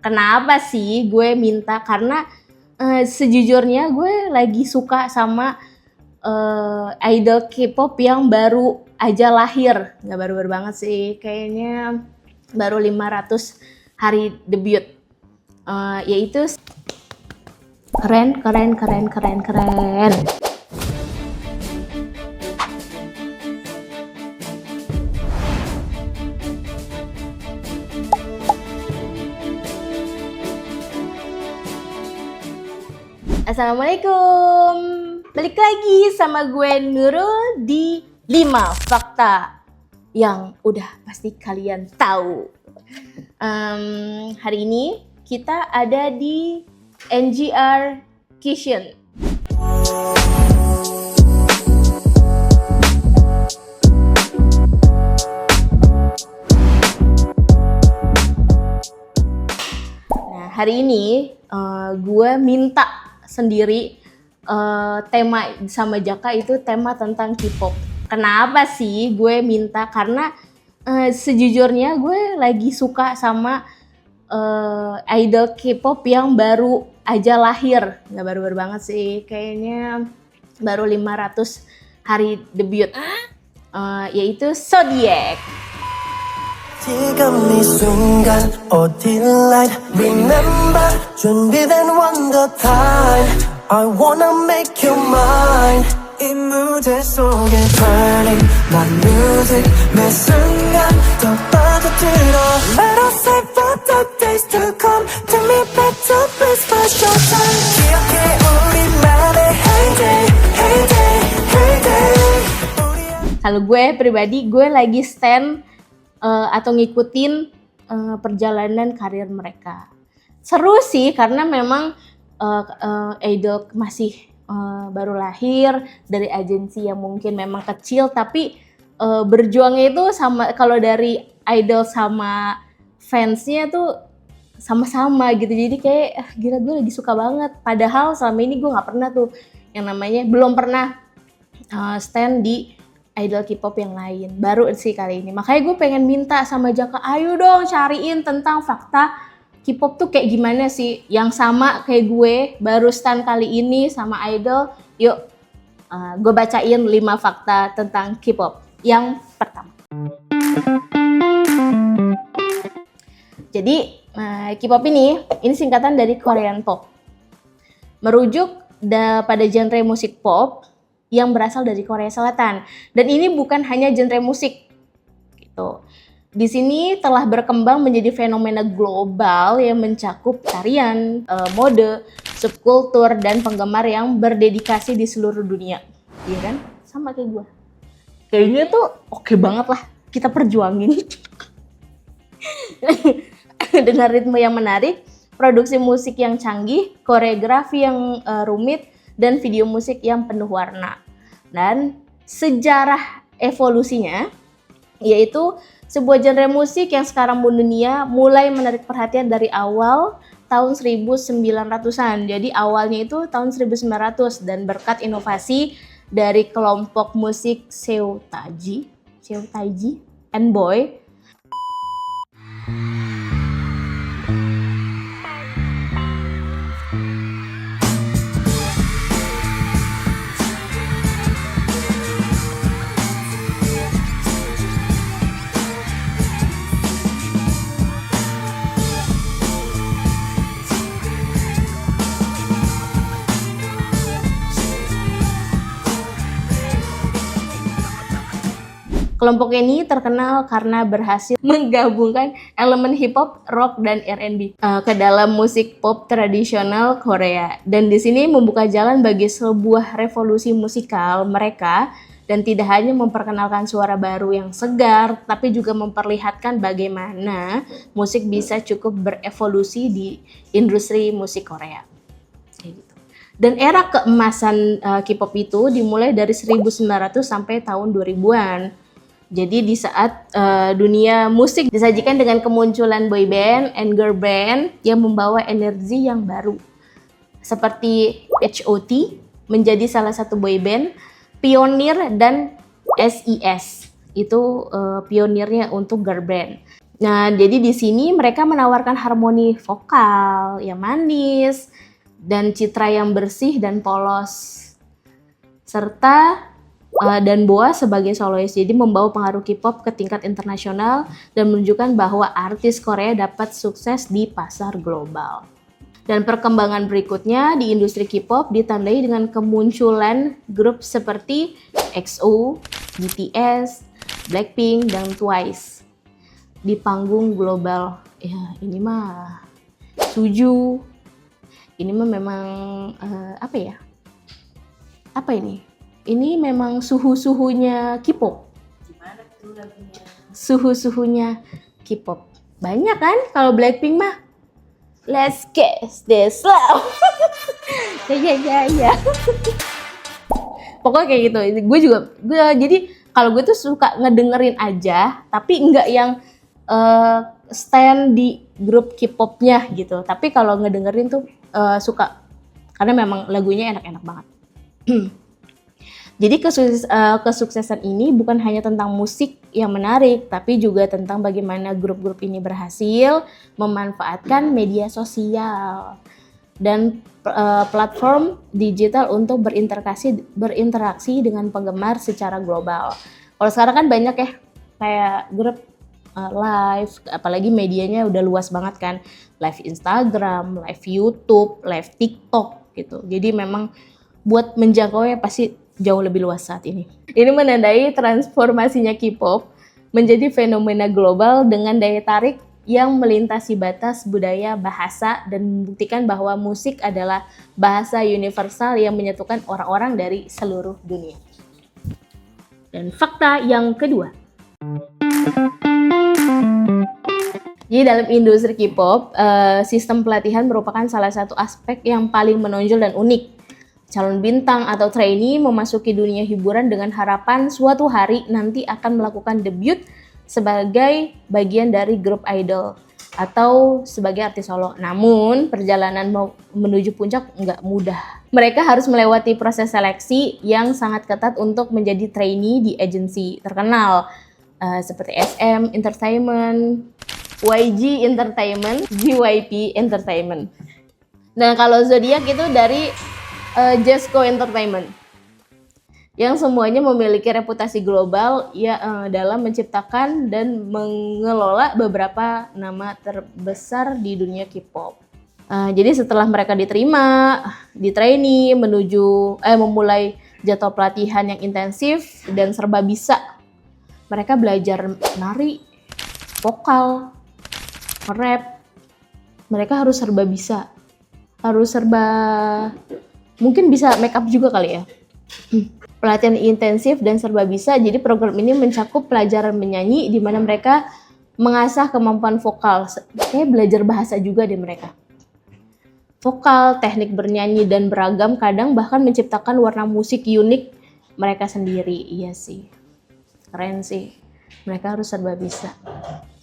Kenapa sih gue minta? Karena sejujurnya gue lagi suka sama idol K-pop yang baru aja lahir. Nggak baru-baru banget sih, kayaknya baru 500 hari debut. Yaitu keren. Assalamualaikum. Balik lagi sama gue Nurul di 5 fakta yang udah pasti kalian tahu. Hari ini kita ada di NGR Kitchen. Nah, hari ini gue minta sendiri tema sama Jaka itu tema tentang K-pop. Kenapa sih gue minta? Karena sejujurnya gue lagi suka sama idol K-pop yang baru aja lahir. Nggak baru-baru banget sih, kayaknya baru 500 hari debut. Yaitu Zodiac. 지금 이 순간 어딜 like remember 준비된 wonder time I wanna make you mine 이 무대 속에 burning my music 매 순간 더 빠져들어 Let us save for the days to come Take me back to this special time 기억해 우리만의 heyday heyday heyday Kalau gue pribadi, gue lagi stand atau ngikutin perjalanan karir mereka. Seru sih karena memang idol masih baru lahir dari agensi yang mungkin memang kecil, tapi berjuangnya itu sama, kalau dari idol sama fansnya tuh sama-sama gitu. Jadi kayak gila, gue lagi suka banget. Padahal selama ini gue nggak pernah tuh yang namanya, belum pernah stand di idol K-pop yang lain. Baru sih kali ini. Makanya gue pengen minta sama Jaka, ayo dong cariin tentang fakta K-pop tuh kayak gimana sih. Yang sama kayak gue, baru stand kali ini sama idol. Yuk, gue bacain 5 fakta tentang K-pop. Yang pertama. Jadi, K-pop ini singkatan dari Korean Pop. Merujuk pada genre musik pop yang berasal dari Korea Selatan. Dan ini bukan hanya genre musik gitu. Di sini telah berkembang menjadi fenomena global yang mencakup tarian, mode, subkultur, dan penggemar yang berdedikasi di seluruh dunia. Iya kan? Sama kayak gue. Kayaknya tuh oke banget lah kita perjuangin. Dengan ritme yang menarik, produksi musik yang canggih, koreografi yang rumit, dan video musik yang penuh warna. Dan sejarah evolusinya, yaitu sebuah genre musik yang sekarang mendunia mulai menarik perhatian dari awal tahun 1900-an. Jadi awalnya itu tahun 1900 dan berkat inovasi dari kelompok musik Seotaiji and Boy. Kelompok ini terkenal karena berhasil menggabungkan elemen hip hop, rock, dan R&B ke dalam musik pop tradisional Korea. Dan di sini membuka jalan bagi sebuah revolusi musikal mereka, dan tidak hanya memperkenalkan suara baru yang segar, tapi juga memperlihatkan bagaimana musik bisa cukup berevolusi di industri musik Korea. Dan era keemasan K-pop itu dimulai dari 1900 sampai tahun 2000-an. Jadi di saat dunia musik disajikan dengan kemunculan boy band and girl band yang membawa energi yang baru. Seperti HOT menjadi salah satu boy band pionir, dan SES itu pionirnya untuk girl band. Nah, jadi di sini mereka menawarkan harmoni vokal yang manis dan citra yang bersih dan polos. Serta dan Boa sebagai solois, jadi membawa pengaruh K-pop ke tingkat internasional dan menunjukkan bahwa artis Korea dapat sukses di pasar global. Dan perkembangan berikutnya di industri K-pop ditandai dengan kemunculan grup seperti EXO, BTS, Blackpink, dan Twice di panggung global. Ya, ini mah Suju. Ini mah memang apa ya? Apa ini? Ini memang suhu-suhunya K-pop. Gimana tuh lagunya? Suhu-suhunya K-pop. Banyak kan kalau Blackpink mah. Let's get this love. Ya. Pokoknya kayak gitu. Jadi kalau gue tuh suka ngedengerin aja, tapi enggak yang stand di grup K-popnya gitu. Tapi kalau ngedengerin tuh suka, karena memang lagunya enak-enak banget. Jadi kesuksesan ini bukan hanya tentang musik yang menarik, tapi juga tentang bagaimana grup-grup ini berhasil memanfaatkan media sosial dan platform digital untuk berinteraksi dengan penggemar secara global. Kalau sekarang kan banyak ya kayak grup live, apalagi medianya udah luas banget kan, live Instagram, live YouTube, live TikTok gitu. Jadi memang buat menjangkaunya pasti jauh lebih luas saat ini. Ini menandai transformasinya K-pop menjadi fenomena global dengan daya tarik yang melintasi batas budaya, bahasa, dan membuktikan bahwa musik adalah bahasa universal yang menyatukan orang-orang dari seluruh dunia. Dan fakta yang kedua. Jadi dalam industri K-pop, sistem pelatihan merupakan salah satu aspek yang paling menonjol dan unik. Calon bintang atau trainee memasuki dunia hiburan dengan harapan suatu hari nanti akan melakukan debut sebagai bagian dari grup idol atau sebagai artis solo. Namun, perjalanan menuju puncak nggak mudah. Mereka harus melewati proses seleksi yang sangat ketat untuk menjadi trainee di agensi terkenal seperti SM Entertainment, YG Entertainment, JYP Entertainment. Nah, kalau Zodiac itu dari Jesco Entertainment, yang semuanya memiliki reputasi global dalam menciptakan dan mengelola beberapa nama terbesar di dunia K-pop. Jadi setelah mereka diterima, di trainee, memulai jadwal pelatihan yang intensif dan serba bisa. Mereka belajar nari, vokal, rap. Mereka harus serba bisa, mungkin bisa make up juga kali ya. Pelatihan intensif dan serba bisa. Jadi program ini mencakup pelajaran menyanyi di mana mereka mengasah kemampuan vokal. Kayak belajar bahasa juga deh mereka. Vokal, teknik bernyanyi dan beragam, kadang bahkan menciptakan warna musik unik mereka sendiri. Iya sih. Keren sih. Mereka harus serba bisa.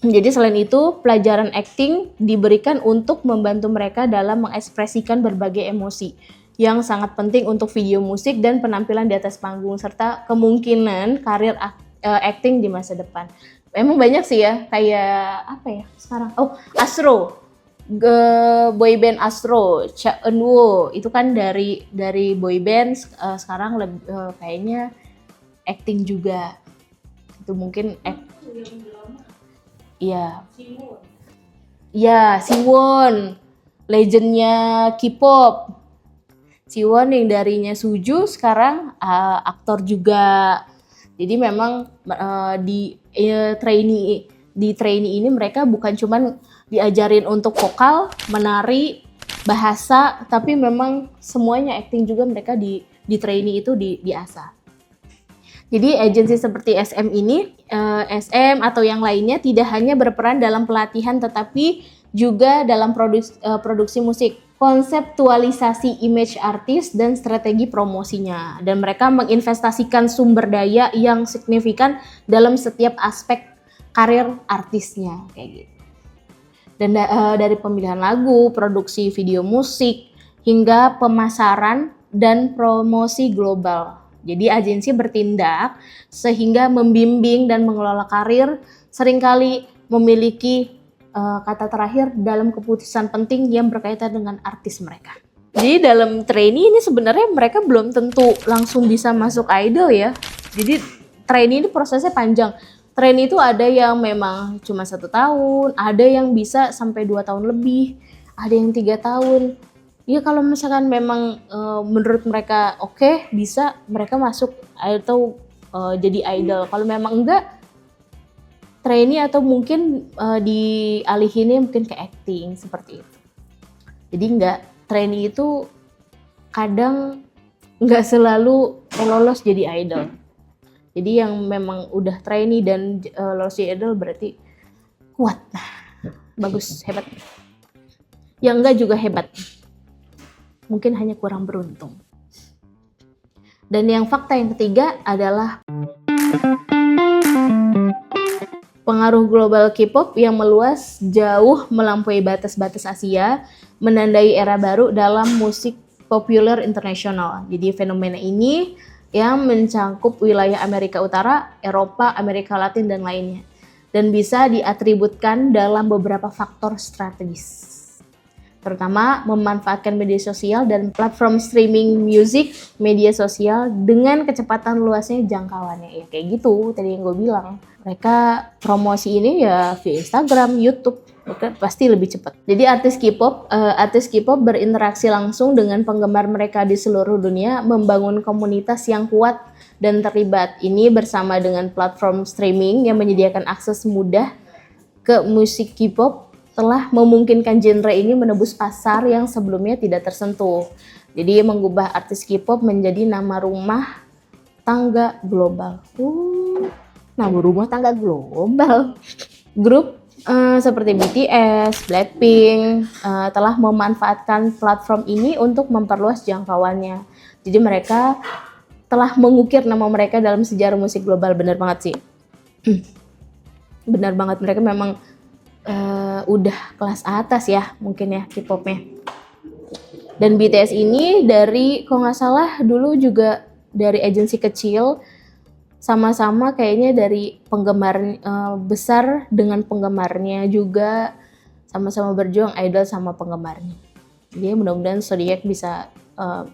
Jadi selain itu, pelajaran acting diberikan untuk membantu mereka dalam mengekspresikan berbagai emosi yang sangat penting untuk video musik dan penampilan di atas panggung, serta kemungkinan karir acting di masa depan. Emang banyak sih ya, kayak apa ya sekarang? Oh, Astro, boyband Astro, Cha Eun-woo, itu kan dari boyband sekarang kayaknya acting juga. Itu mungkin iya. Iya, Siwon, legendnya K-pop. Siwon yang darinya Suju sekarang aktor juga. Jadi memang di trainee ini mereka bukan cuman diajarin untuk vokal, menari, bahasa, tapi memang semuanya acting juga mereka di trainee itu diasah. Jadi agensi seperti SM ini, SM atau yang lainnya tidak hanya berperan dalam pelatihan tetapi juga dalam produksi musik, konseptualisasi image artis dan strategi promosinya. Dan mereka menginvestasikan sumber daya yang signifikan dalam setiap aspek karir artisnya kayak gitu. Dan dari pemilihan lagu, produksi video musik, hingga pemasaran dan promosi global. Jadi agensi bertindak sehingga membimbing dan mengelola karir seringkali memiliki kata terakhir dalam keputusan penting yang berkaitan dengan artis mereka. Jadi dalam trainee ini sebenarnya mereka belum tentu langsung bisa masuk idol ya. Jadi trainee ini prosesnya panjang. Trainee itu ada yang memang cuma 1 tahun, ada yang bisa sampai 2 tahun lebih, ada yang 3 tahun. Ya kalau misalkan memang menurut mereka oke, bisa mereka masuk atau jadi idol. Kalau memang enggak, trainee atau mungkin dialihinnya mungkin ke acting seperti itu. Jadi enggak, trainee itu kadang enggak selalu lolos jadi idol. Jadi yang memang udah trainee dan lolos jadi idol berarti kuat, bagus, hebat. Yang enggak juga hebat, mungkin hanya kurang beruntung. Dan yang fakta yang ketiga adalah pengaruh global K-pop yang meluas jauh melampaui batas-batas Asia, menandai era baru dalam musik populer internasional. Jadi fenomena ini yang mencangkup wilayah Amerika Utara, Eropa, Amerika Latin, dan lainnya. Dan bisa diatributkan dalam beberapa faktor strategis. Terutama memanfaatkan media sosial dan platform streaming musik, media sosial dengan kecepatan luasnya jangkauannya. Ya kayak gitu tadi yang gue bilang. Mereka promosi ini ya via Instagram, YouTube, pasti lebih cepat. Jadi artis K-pop berinteraksi langsung dengan penggemar mereka di seluruh dunia, membangun komunitas yang kuat dan terlibat. Ini bersama dengan platform streaming yang menyediakan akses mudah ke musik K-pop telah memungkinkan genre ini menembus pasar yang sebelumnya tidak tersentuh. Jadi mengubah artis K-pop menjadi nama rumah tangga global. Nama rumah tangga global. Grup seperti BTS, Blackpink telah memanfaatkan platform ini untuk memperluas jangkauannya. Jadi mereka telah mengukir nama mereka dalam sejarah musik global. Benar banget sih. Benar banget, mereka memang udah kelas atas ya mungkin ya K-popnya. Dan BTS ini dari kalau nggak salah dulu juga dari agensi kecil, sama-sama kayaknya dari penggemar besar dengan penggemarnya juga, sama-sama berjuang idol sama penggemarnya. Jadi mudah-mudahan Zodiac bisa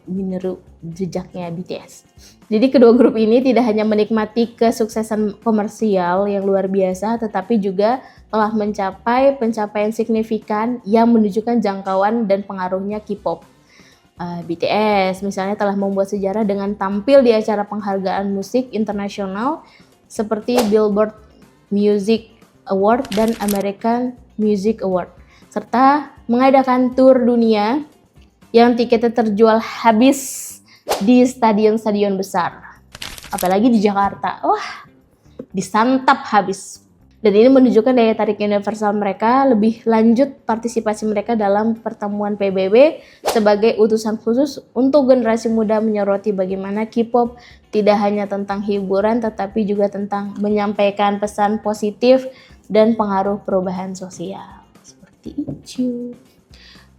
meniru jejaknya BTS. Jadi kedua grup ini tidak hanya menikmati kesuksesan komersial yang luar biasa, tetapi juga telah mencapai pencapaian signifikan yang menunjukkan jangkauan dan pengaruhnya K-pop. BTS misalnya telah membuat sejarah dengan tampil di acara penghargaan musik internasional seperti Billboard Music Award dan American Music Award, serta mengadakan tur dunia yang tiketnya terjual habis di stadion-stadion besar. Apalagi di Jakarta. Wah, disantap habis. Dan ini menunjukkan daya tarik universal mereka. Lebih lanjut, partisipasi mereka dalam pertemuan PBB sebagai utusan khusus untuk generasi muda menyoroti bagaimana K-pop tidak hanya tentang hiburan, tetapi juga tentang menyampaikan pesan positif dan pengaruh perubahan sosial. Seperti itu.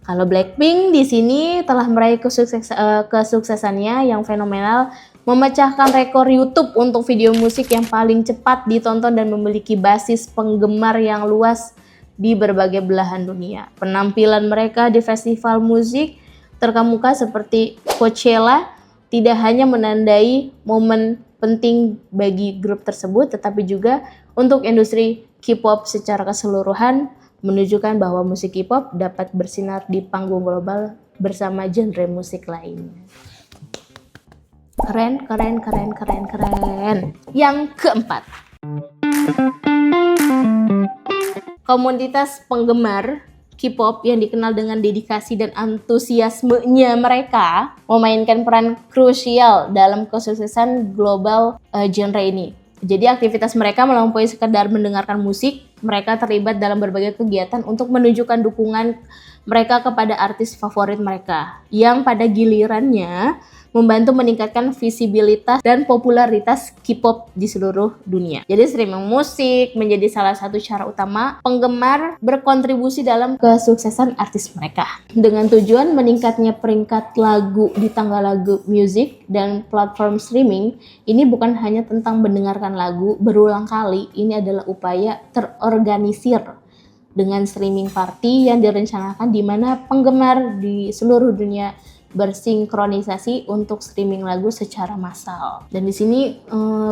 Kalau Blackpink di sini telah meraih kesuksesannya yang fenomenal, memecahkan rekor YouTube untuk video musik yang paling cepat ditonton dan memiliki basis penggemar yang luas di berbagai belahan dunia. Penampilan mereka di festival musik terkemuka seperti Coachella tidak hanya menandai momen penting bagi grup tersebut, tetapi juga untuk industri K-pop secara keseluruhan, menunjukkan bahwa musik K-pop dapat bersinar di panggung global bersama genre musik lainnya. Keren. Yang keempat, komunitas penggemar K-pop yang dikenal dengan dedikasi dan antusiasmenya mereka memainkan peran krusial dalam kesuksesan global genre ini. Jadi aktivitas mereka melampaui sekedar mendengarkan musik, mereka terlibat dalam berbagai kegiatan untuk menunjukkan dukungan mereka kepada artis favorit mereka, yang pada gilirannya membantu meningkatkan visibilitas dan popularitas K-pop di seluruh dunia. Jadi streaming musik menjadi salah satu cara utama penggemar berkontribusi dalam kesuksesan artis mereka. Dengan tujuan meningkatnya peringkat lagu di tangga lagu music dan platform streaming, ini bukan hanya tentang mendengarkan lagu berulang kali, ini adalah upaya terorganisir dengan streaming party yang direncanakan di mana penggemar di seluruh dunia bersinkronisasi untuk streaming lagu secara massal. Dan di sini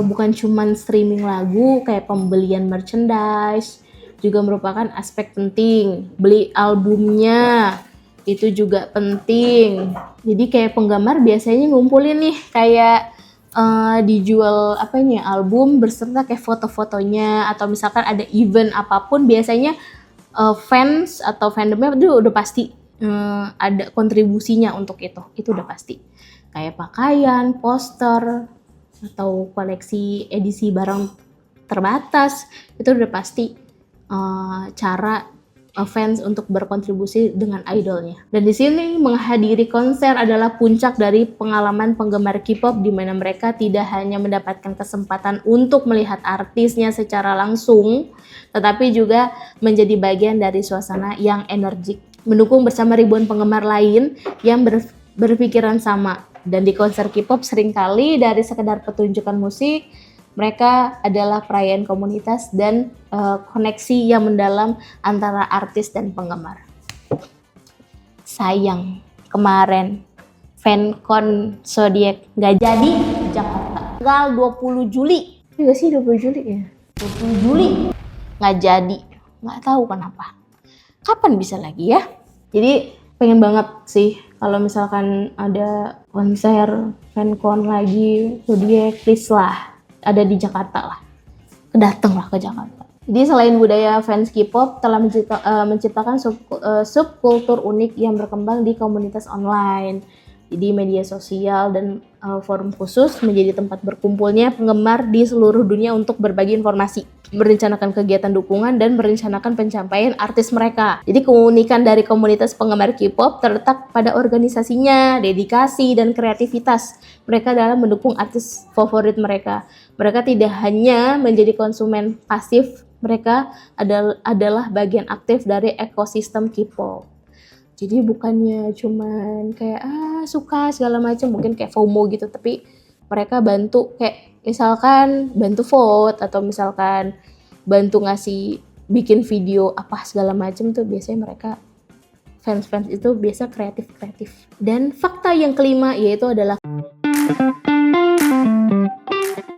bukan cuman streaming lagu, kayak pembelian merchandise juga merupakan aspek penting. Beli albumnya itu juga penting. Jadi kayak penggemar biasanya ngumpulin nih kayak dijual album berserta kayak foto-fotonya, atau misalkan ada event apapun biasanya fans atau fandomnya itu udah pasti ada kontribusinya untuk itu udah pasti. Kayak pakaian, poster, atau koleksi edisi barang terbatas, itu udah pasti cara fans untuk berkontribusi dengan idolnya. Dan di sini menghadiri konser adalah puncak dari pengalaman penggemar K-pop, di mana mereka tidak hanya mendapatkan kesempatan untuk melihat artisnya secara langsung, tetapi juga menjadi bagian dari suasana yang energik, mendukung bersama ribuan penggemar lain yang berpikiran sama. Dan di konser K-pop seringkali dari sekedar pertunjukan musik, mereka adalah perayaan komunitas dan koneksi yang mendalam antara artis dan penggemar. Sayang, kemarin fancon Zodiac nggak jadi di Jakarta. Tanggal 20 Juli. Iya sih 20 Juli ya? 20 Juli nggak jadi. Nggak tahu kenapa. Kapan bisa lagi ya? Jadi pengen banget sih kalau misalkan ada konser fancon lagi Zodiac, please lah ada di Jakarta lah. Dateng lah ke Jakarta. Jadi selain budaya fans K-pop telah menciptakan subkultur unik yang berkembang di komunitas online. Jadi media sosial dan forum khusus menjadi tempat berkumpulnya penggemar di seluruh dunia untuk berbagi informasi, merencanakan kegiatan dukungan, dan merencanakan pencapaian artis mereka. Jadi keunikan dari komunitas penggemar K-pop terletak pada organisasinya, dedikasi, dan kreativitas mereka dalam mendukung artis favorit mereka. Mereka tidak hanya menjadi konsumen pasif, mereka adalah bagian aktif dari ekosistem K-pop. Jadi bukannya cuman kayak suka segala macam, mungkin kayak FOMO gitu, tapi mereka bantu kayak misalkan bantu vote atau misalkan bantu ngasih bikin video apa segala macam tuh, biasanya mereka fans itu biasa kreatif. Dan fakta yang kelima yaitu adalah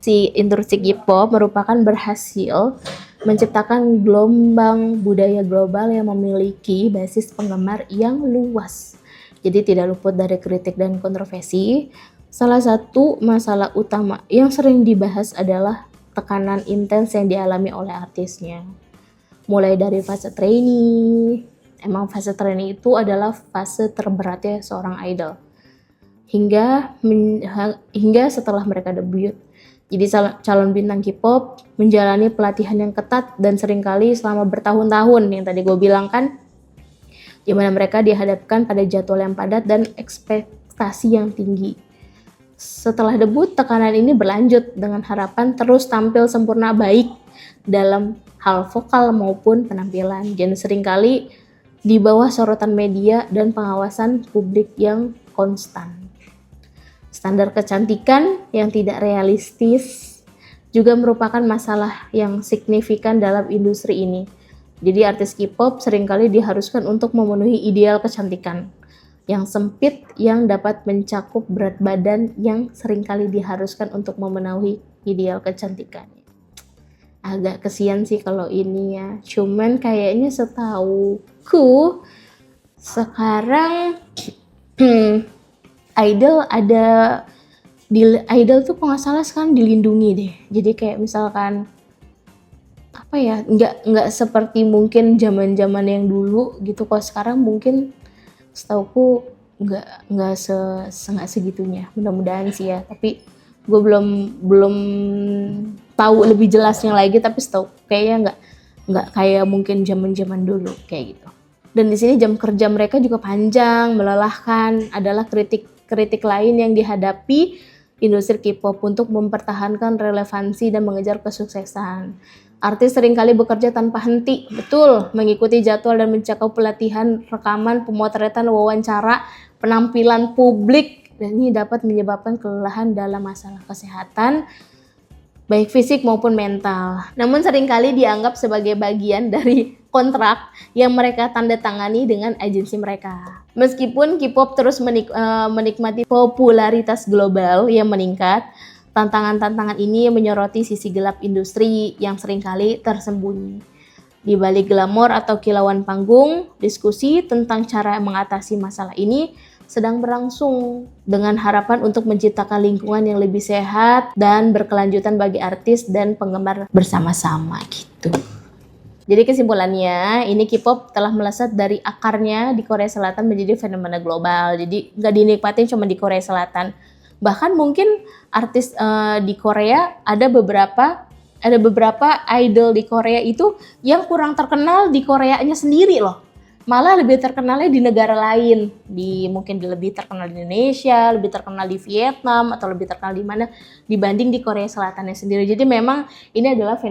si industri K-pop merupakan berhasil menciptakan gelombang budaya global yang memiliki basis penggemar yang luas. Jadi tidak luput dari kritik dan kontroversi. Salah satu masalah utama yang sering dibahas adalah tekanan intens yang dialami oleh artisnya. Mulai dari fase trainee, emang fase trainee itu adalah fase terberatnya seorang idol. Hingga setelah mereka debut. Jadi calon bintang K-pop menjalani pelatihan yang ketat dan seringkali selama bertahun-tahun yang tadi gue bilang kan, di mana mereka dihadapkan pada jadwal yang padat dan ekspektasi yang tinggi. Setelah debut, tekanan ini berlanjut dengan harapan terus tampil sempurna baik dalam hal vokal maupun penampilan, dan seringkali di bawah sorotan media dan pengawasan publik yang konstan. Standar kecantikan yang tidak realistis juga merupakan masalah yang signifikan dalam industri ini. Jadi artis K-pop seringkali diharuskan untuk memenuhi ideal kecantikan yang sempit yang dapat mencakup berat badan yang seringkali diharuskan untuk memenuhi ideal kecantikan. Agak kesian sih kalau ini ya. Cuman kayaknya setauku sekarang idol tuh kalau nggak salah sekarang dilindungi deh. Jadi kayak misalkan nggak seperti mungkin zaman yang dulu gitu. Kalau sekarang mungkin setauku nggak segitunya. Mudah-mudahan sih ya. Tapi gue belum tahu lebih jelasnya lagi. Tapi setahu kayaknya nggak kayak mungkin zaman dulu kayak gitu. Dan di sini jam kerja mereka juga panjang, melelahkan. Adalah kritik lain yang dihadapi industri K-pop untuk mempertahankan relevansi dan mengejar kesuksesan. Artis seringkali bekerja tanpa henti, betul, mengikuti jadwal dan mencakup pelatihan, rekaman, pemotretan, wawancara, penampilan publik, dan ini dapat menyebabkan kelelahan dalam masalah kesehatan, baik fisik maupun mental. Namun seringkali dianggap sebagai bagian dari kontrak yang mereka tanda tangani dengan agensi mereka. Meskipun K-pop terus menikmati popularitas global yang meningkat, tantangan-tantangan ini menyoroti sisi gelap industri yang seringkali tersembunyi. Di balik glamor atau kilauan panggung, diskusi tentang cara mengatasi masalah ini sedang berlangsung dengan harapan untuk menciptakan lingkungan yang lebih sehat dan berkelanjutan bagi artis dan penggemar bersama-sama gitu. Jadi kesimpulannya, ini K-pop telah melesat dari akarnya di Korea Selatan menjadi fenomena global. Jadi nggak dinikmatin cuma di Korea Selatan. Bahkan mungkin artis di Korea ada beberapa idol di Korea itu yang kurang terkenal di Koreanya sendiri loh. Malah lebih terkenalnya di negara lain, mungkin lebih terkenal di Indonesia, lebih terkenal di Vietnam, atau lebih terkenal di mana dibanding di Korea Selatannya sendiri. Jadi memang ini adalah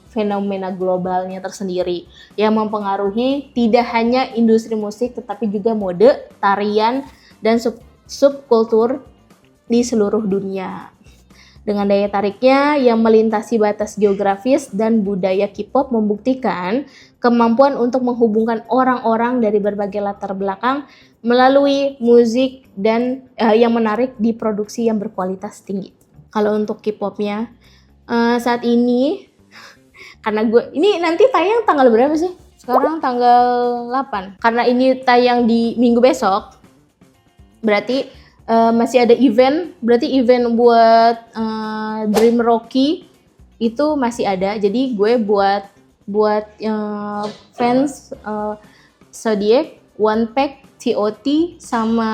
fenomena globalnya tersendiri yang mempengaruhi tidak hanya industri musik, tetapi juga mode, tarian, dan subkultur di seluruh dunia. Dengan daya tariknya yang melintasi batas geografis dan budaya K-pop membuktikan kemampuan untuk menghubungkan orang-orang dari berbagai latar belakang melalui musik dan yang menarik di produksi yang berkualitas tinggi. Kalau untuk K-popnya saat ini, karena ini nanti tayang tanggal berapa sih? Sekarang tanggal 8. Karena ini tayang di minggu besok, berarti masih ada event, berarti event buat Dream Rocky itu masih ada. Jadi gue buat fans Zodiac, One Pack, TOT sama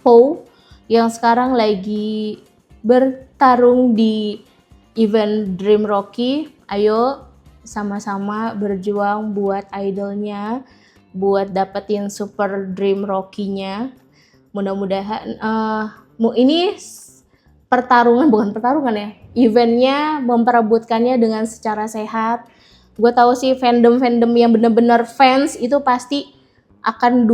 POW yang sekarang lagi bertarung di event Dream Rocky. Ayo sama-sama berjuang buat idolnya, buat dapetin Super Dream Rocky-nya. Mudah-mudahan ini bukan pertarungan ya, eventnya memperebutkannya dengan secara sehat. Gue tahu sih fandom yang benar-benar fans itu pasti akan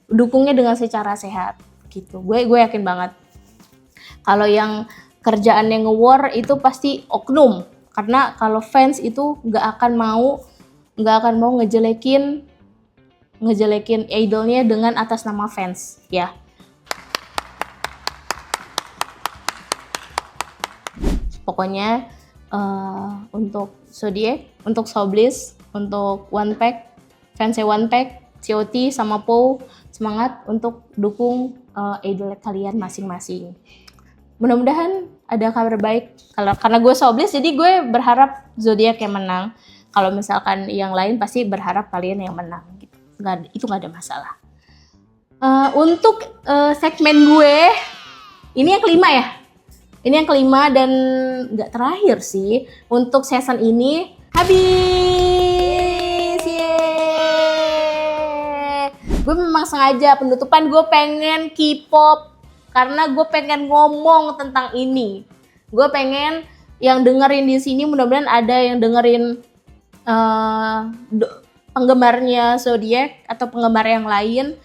dukungnya dengan secara sehat gitu. Gue yakin banget. Kalau yang kerjaannya nge-war itu pasti oknum, karena kalau fans itu nggak akan mau ngejelekin idolnya dengan atas nama fans ya. Pokoknya untuk Zodiac, untuk Soblis, untuk One Pack, fansnya One Pack, COT sama POW, semangat untuk dukung idol kalian masing-masing. Mudah-mudahan ada kabar baik. Karena gue Soblis, jadi gue berharap Zodiac yang menang. Kalau misalkan yang lain pasti berharap kalian yang menang. Itu nggak ada masalah. Untuk segmen gue, ini yang kelima ya. Ini yang kelima dan nggak terakhir sih. Untuk season ini habis. Yeay. Gue memang sengaja penutupan gue pengen K-pop karena gue pengen ngomong tentang ini. Gue pengen yang dengerin di sini, mudah-mudahan ada yang dengerin penggemarnya Zodiac atau penggemar yang lain.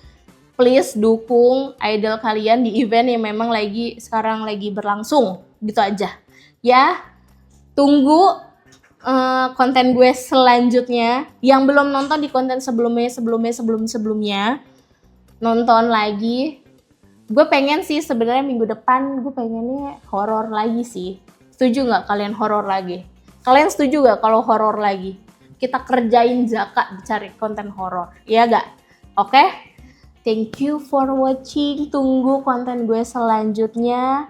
Please dukung idol kalian di event yang memang sekarang lagi berlangsung, gitu aja ya. Tunggu konten gue selanjutnya. Yang belum nonton di konten sebelumnya nonton lagi. Gue pengen sih sebenarnya minggu depan gue pengennya horor lagi sih. Setuju nggak kalian horor lagi? Kalian setuju nggak kalau horor lagi? Kita kerjain Zaka cari konten horor, ya gak? Oke? Thank you for watching. Tunggu konten gue selanjutnya.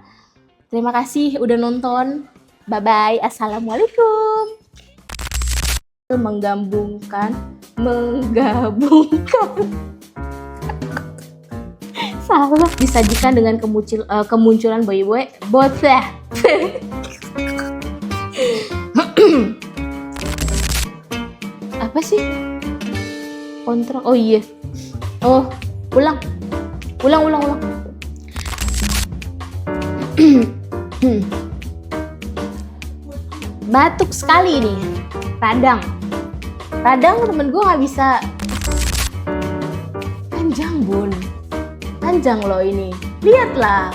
Terima kasih udah nonton. Bye-bye. Assalamualaikum. Menggabungkan. Salah. Disajikan dengan kemunculan boy-boy. Bocah. Apa sih? kontrak. Oh iya. Oh, ulang. Batuk sekali nih. Radang temen gue nggak bisa. Panjang bun. Panjang loh ini. Lihatlah.